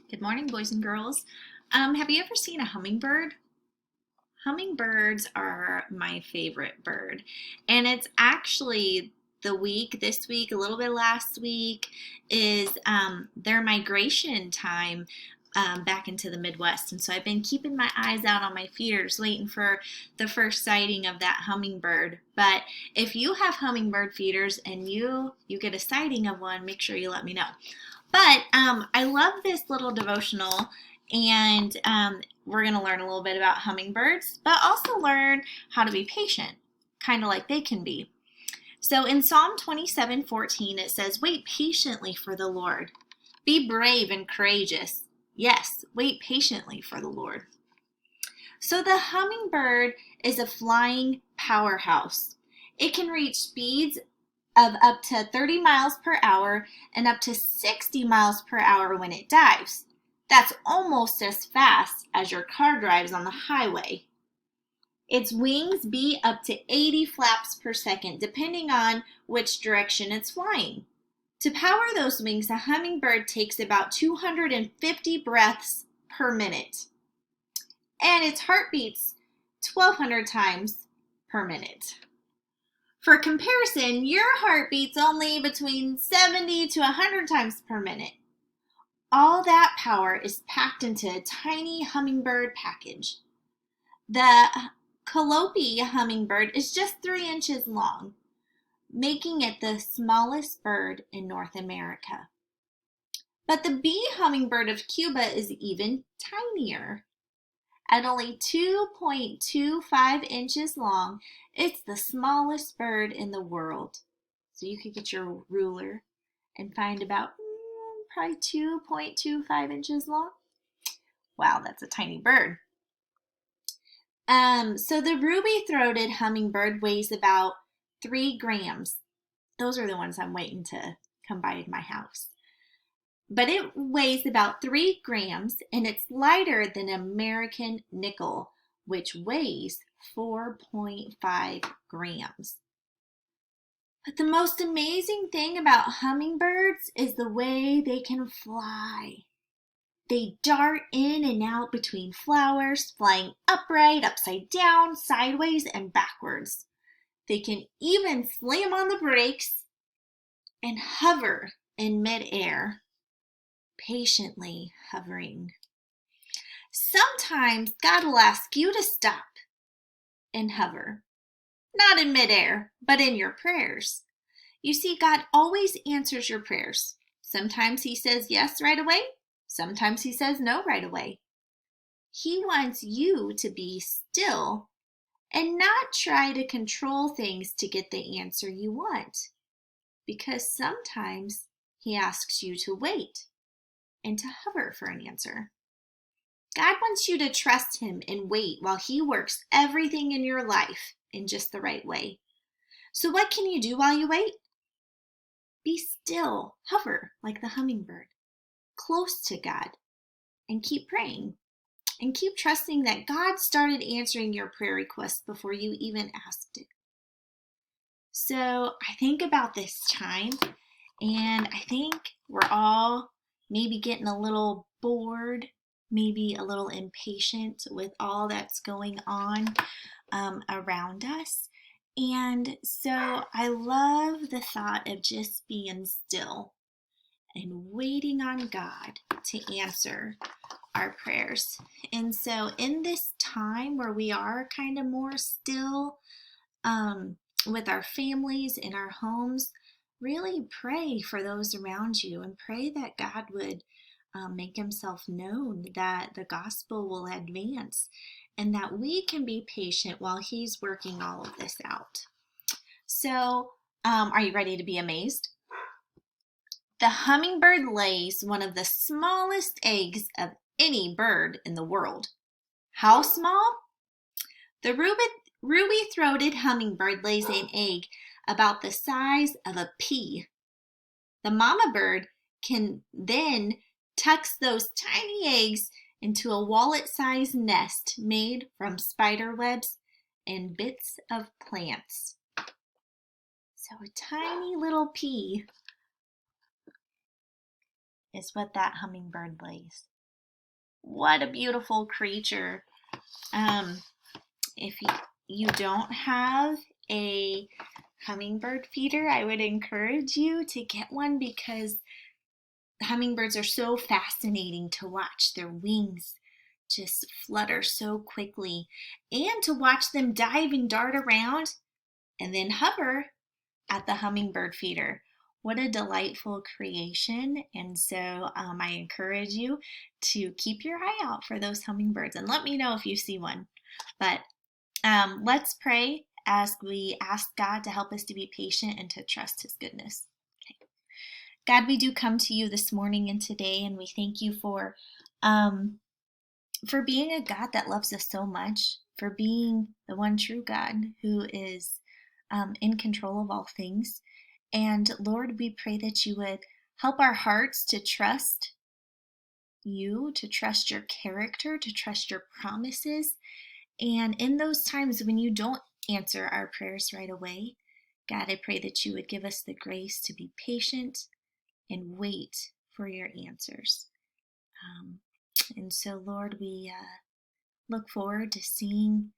Good morning, boys and girls. Have you ever seen a hummingbird? Hummingbirds are my favorite bird, and it's actually this week, a little bit last week, is their migration time back into the Midwest. And so I've been keeping my eyes out on my feeders, waiting for the first sighting of that hummingbird. But if you have hummingbird feeders and you get a sighting of one, make sure you let me know. But I love this little devotional, and we're going to learn a little bit about hummingbirds, but also learn how to be patient, kind of like they can be. So in Psalm 27:14, it says, "Wait patiently for the Lord. Be brave and courageous." Yes, wait patiently for the Lord. So the hummingbird is a flying powerhouse. It can reach speeds of up to 30 miles per hour and up to 60 miles per hour when it dives. That's almost as fast as your car drives on the highway. Its wings beat up to 80 flaps per second, depending on which direction it's flying. To power those wings, a hummingbird takes about 250 breaths per minute, and its heart beats 1,200 times per minute. For comparison, your heart beats only between 70 to 100 times per minute. All that power is packed into a tiny hummingbird package. The Calliope hummingbird is just 3 inches long, making it the smallest bird in North America. But the bee hummingbird of Cuba is even tinier. At only 2.25 inches long, it's the smallest bird in the world. So you could get your ruler and find about probably 2.25 inches long. Wow, that's a tiny bird. So the ruby-throated hummingbird weighs about 3 grams. Those are the ones I'm waiting to come by in my house. But it weighs about 3 grams, and it's lighter than American nickel, which weighs 4.5 grams. But the most amazing thing about hummingbirds is the way they can fly. They dart in and out between flowers, flying upright, upside down, sideways, and backwards. They can even slam on the brakes and hover in midair, patiently hovering. Sometimes God will ask you to stop and hover, not in midair, but in your prayers. You see, God always answers your prayers. Sometimes He says yes right away, sometimes He says no right away. He wants you to be still and not try to control things to get the answer you want, because sometimes He asks you to wait and to hover for an answer. God wants you to trust Him and wait while He works everything in your life in just the right way. So what can you do while you wait? Be still, hover like the hummingbird, close to God, and keep praying. And keep trusting that God started answering your prayer requests before you even asked it. So I think about this time, and I think we're all maybe getting a little bored, maybe a little impatient with all that's going on around us. And so I love the thought of just being still and waiting on God to answer our prayers. And so in this time where we are kind of more still with our families in our homes, really pray for those around you and pray that God would make Himself known, that the gospel will advance, and that we can be patient while He's working all of this out. So, are you ready to be amazed? The hummingbird lays one of the smallest eggs of any bird in the world. How small? The ruby-throated hummingbird lays an egg about the size of a pea. The mama bird can then tucks those tiny eggs into a wallet-sized nest made from spider webs and bits of plants. So a tiny little pea is what that hummingbird lays. What a beautiful creature. If you don't have a hummingbird feeder, I would encourage you to get one because hummingbirds are so fascinating to watch. Their wings just flutter so quickly, and to watch them dive and dart around and then hover at the hummingbird feeder. What a delightful creation. And so I encourage you to keep your eye out for those hummingbirds and let me know if you see one. But let's pray as we ask God to help us to be patient and to trust his goodness. Okay. God, we do come to you this morning and today, and we thank you for being a God that loves us so much, for being the one true God who is in control of all things. And Lord, we pray that you would help our hearts to trust you, to trust your character, to trust your promises. And in those times when you don't answer our prayers right away, God, I pray that you would give us the grace to be patient and wait for your answers. And so, Lord, we look forward to seeing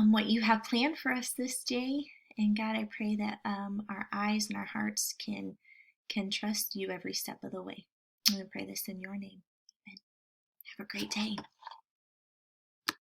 what you have planned for us this day. And God, I pray that our eyes and our hearts can trust you every step of the way. I'm going to pray this in your name. Amen. Have a great day.